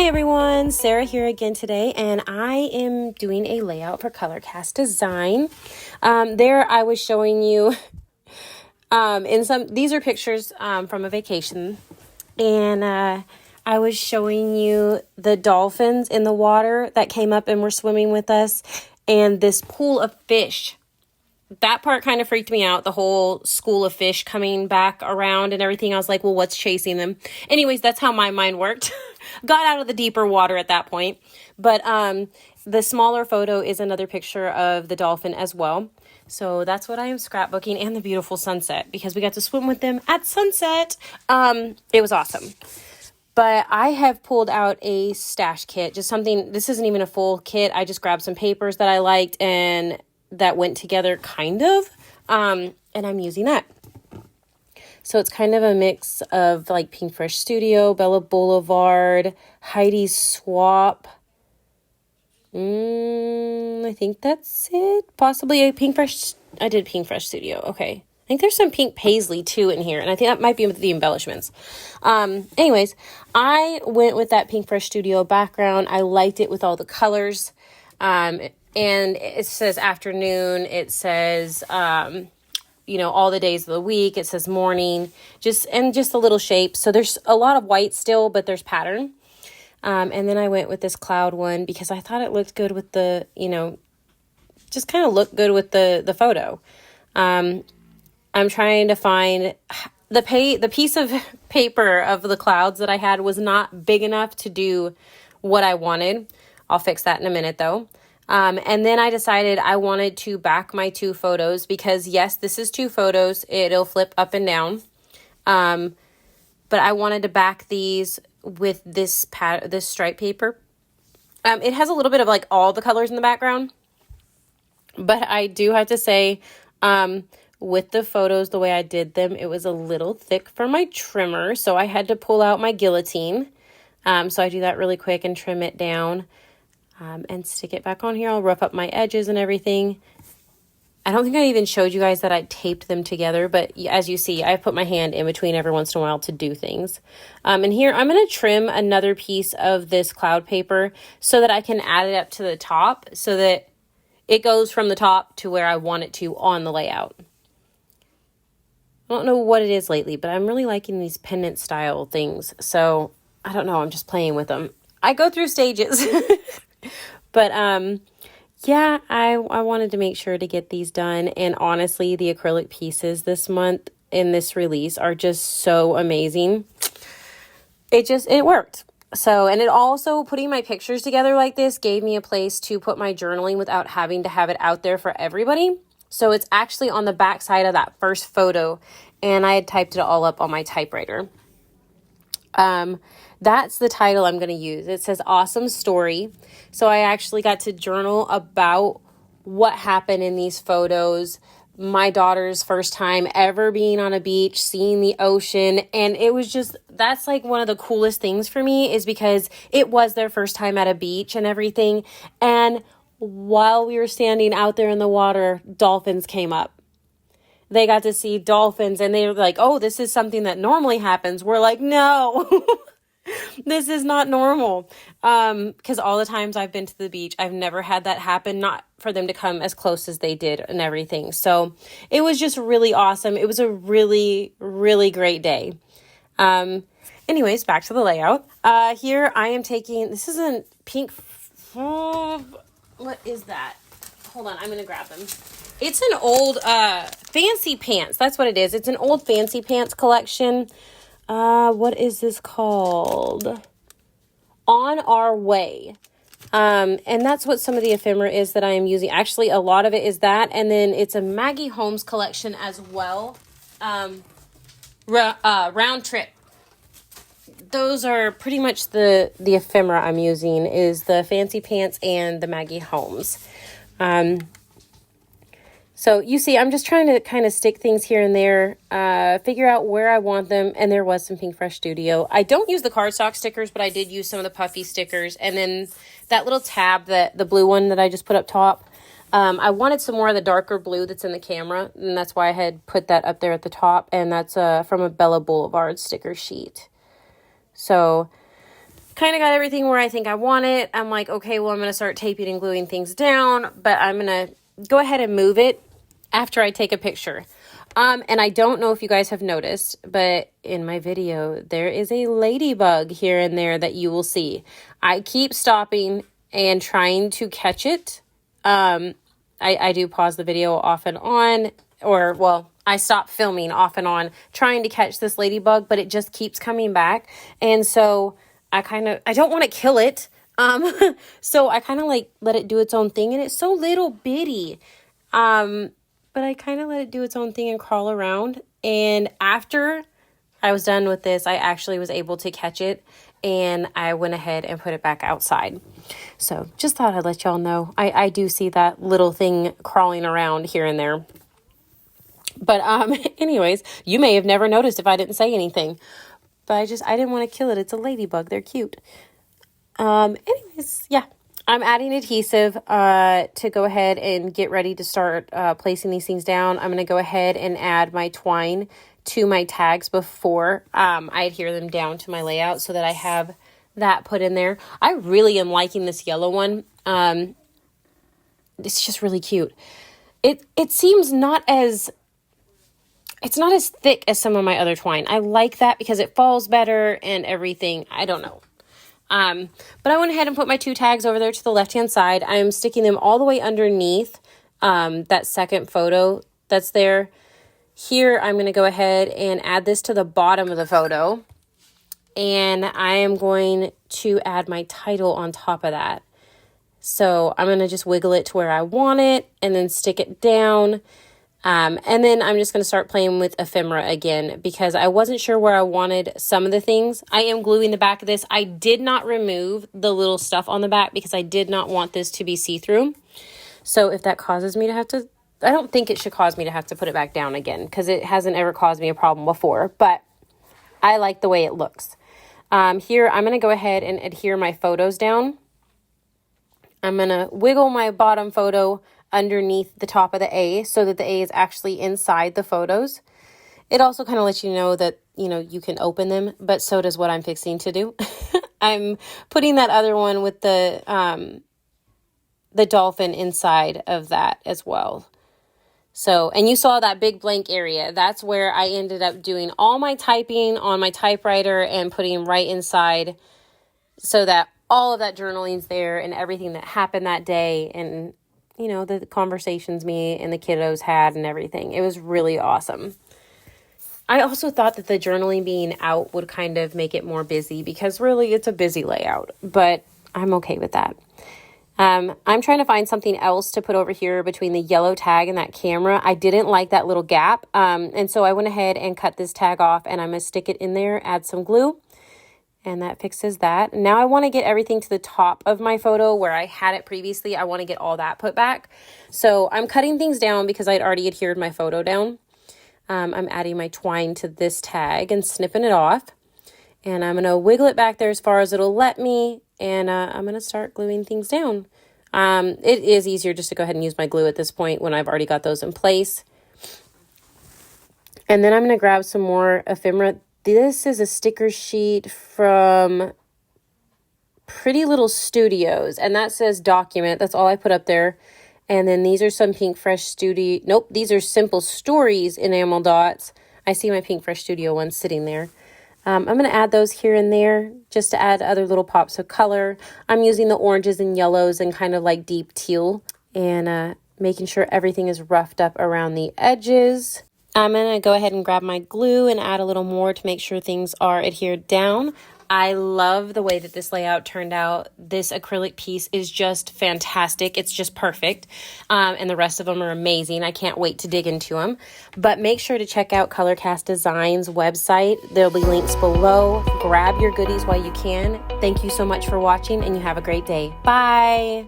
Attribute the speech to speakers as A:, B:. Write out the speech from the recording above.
A: everyone, Sarah here again today, and I am doing a layout for Colorcast Design. There I was showing you these are pictures from a vacation, and I was showing you the dolphins in the water that came up and were swimming with us, and this pool of fish. That part kind of freaked me out, the whole school of fish coming back around and everything. I was like, well, what's chasing them? Anyways, that's how my mind worked. Got out of the deeper water at that point. But the smaller photo is another picture of the dolphin as well. So that's what I am scrapbooking, and the beautiful sunset, because we got to swim with them at sunset. It was awesome. But I have pulled out a stash kit, just something, this isn't even a full kit. I just grabbed some papers that I liked and that went together kind of, and I'm using that. So it's kind of a mix of like Pink Fresh Studio, Bella Boulevard, Heidi's Swap. I think that's it. Possibly a Pink Fresh. I did Pink Fresh Studio. Okay. I think there's some pink paisley too in here, and I think that might be the embellishments. Anyways, I went with that Pink Fresh Studio background. I liked it with all the colors. And it says afternoon, it says, all the days of the week, it says morning, just a little shape. So there's a lot of white still, but there's pattern. And then I went with this cloud one because I thought it looked good with the, just kind of looked good with the photo. I'm trying to find the piece of paper of the clouds that I had was not big enough to do what I wanted. I'll fix that in a minute though. And then I decided I wanted to back my two photos because yes, this is two photos. It'll flip up and down. But I wanted to back these with this stripe paper. It has a little bit of like all the colors in the background, but I do have to say, with the photos, the way I did them, it was a little thick for my trimmer. So I had to pull out my guillotine. So I do that really quick and trim it down. And stick it back on here. I'll rough up my edges and everything. I don't think I even showed you guys that I taped them together, but as you see, I put my hand in between every once in a while to do things. And here I'm going to trim another piece of this cloud paper so that I can add it up to the top so that it goes from the top to where I want it to on the layout. I don't know what it is lately, but I'm really liking these pendant style things. So I don't know. I'm just playing with them. I go through stages. But yeah, I wanted to make sure to get these done. And honestly, the acrylic pieces this month in this release are just so amazing. It worked. So, and it also, putting my pictures together like this gave me a place to put my journaling without having to have it out there for everybody. So it's actually on the back side of that first photo, and I had typed it all up on my typewriter. That's the title I'm going to use. It says Awesome Story. So I actually got to journal about what happened in these photos. My daughter's first time ever being on a beach, seeing the ocean. And it was just, that's like one of the coolest things for me, is because it was their first time at a beach and everything. And while we were standing out there in the water, dolphins came up. They got to see dolphins and they were like, oh, this is something that normally happens. We're like, no, this is not normal. Because all the times I've been to the beach, I've never had that happen, not for them to come as close as they did and everything. So it was just really awesome. It was a really, really great day. Anyways, back to the layout. Here I am taking, this is a pink, what is that? Hold on, I'm going to grab them. It's an old fancy pants. That's what it is. It's an old fancy pants collection. What is this called? On Our Way. And that's what some of the ephemera is that I am using. Actually, a lot of it is that. And then it's a Maggie Holmes collection as well. Round Trip. Those are pretty much the ephemera I'm using, is the fancy pants and the Maggie Holmes. So you see, I'm just trying to kind of stick things here and there, figure out where I want them. And there was some Pink Fresh Studio. I don't use the cardstock stickers, but I did use some of the puffy stickers. And then that little tab, the blue one that I just put up top, I wanted some more of the darker blue that's in the camera. And that's why I had put that up there at the top. And that's from a Bella Boulevard sticker sheet. So kind of got everything where I think I want it. I'm like, okay, well, I'm going to start taping and gluing things down, but I'm going to go ahead and move it after I take a picture. And I don't know if you guys have noticed, but in my video, there is a ladybug here and there that you will see. I keep stopping and trying to catch it. I do pause the video off and on, or, well, I stop filming off and on trying to catch this ladybug, but it just keeps coming back. And so I don't want to kill it. So I kind of like let it do its own thing, and it's so little bitty. But I kind of let it do its own thing and crawl around. And after I was done with this, I actually was able to catch it, and I went ahead and put it back outside. So just thought I'd let y'all know. I do see that little thing crawling around here and there. But anyways, you may have never noticed if I didn't say anything. But I didn't want to kill it. It's a ladybug. They're cute. Anyways, yeah. I'm adding adhesive to go ahead and get ready to start placing these things down. I'm going to go ahead and add my twine to my tags before I adhere them down to my layout so that I have that put in there. I really am liking this yellow one. It's just really cute. It seems it's not as thick as some of my other twine. I like that because it falls better and everything. I don't know. But I went ahead and put my 2 tags over there to the left-hand side. I'm sticking them all the way underneath that second photo that's there. Here, I'm going to go ahead and add this to the bottom of the photo. And I am going to add my title on top of that. So I'm going to just wiggle it to where I want it and then stick it down. And then I'm just going to start playing with ephemera again because I wasn't sure where I wanted some of the things. I am gluing the back of this. I did not remove the little stuff on the back because I did not want this to be see-through. So if that causes me to have to, I don't think it should cause me to have to put it back down again because it hasn't ever caused me a problem before, but I like the way it looks. Here, I'm going to go ahead and adhere my photos down. I'm going to wiggle my bottom photo underneath the top of the A so that the A is actually inside the photos. It also kind of lets you know that, you can open them, but so does what I'm fixing to do. I'm putting that other one with the dolphin inside of that as well. So, and you saw that big blank area. That's where I ended up doing all my typing on my typewriter and putting right inside so that all of that journaling's there and everything that happened that day and the conversations me and the kiddos had and everything. It was really awesome. I also thought that the journaling being out would kind of make it more busy because really it's a busy layout, but I'm okay with that. I'm trying to find something else to put over here between the yellow tag and that camera. I didn't like that little gap. And so I went ahead and cut this tag off and I'm going to stick it in there, add some glue. And that fixes that. Now I want to get everything to the top of my photo where I had it previously. I want to get all that put back. So I'm cutting things down because I'd already adhered my photo down. I'm adding my twine to this tag and snipping it off. And I'm going to wiggle it back there as far as it'll let me. And I'm going to start gluing things down. It is easier just to go ahead and use my glue at this point when I've already got those in place. And then I'm going to grab some more ephemera. This is a sticker sheet from Pretty Little Studios, and that says document. That's all I put up there. And then these are some Pink Fresh Studio. Nope, these are Simple Stories enamel dots. I see my Pink Fresh Studio ones sitting there. I'm going to add those here and there just to add other little pops of color. I'm using the oranges and yellows and kind of like deep teal and making sure everything is roughed up around the edges. I'm going to go ahead and grab my glue and add a little more to make sure things are adhered down. I love the way that this layout turned out. This acrylic piece is just fantastic. It's just perfect. And the rest of them are amazing. I can't wait to dig into them. But make sure to check out ColorCast Designs website. There'll be links below. Grab your goodies while you can. Thank you so much for watching and you have a great day. Bye.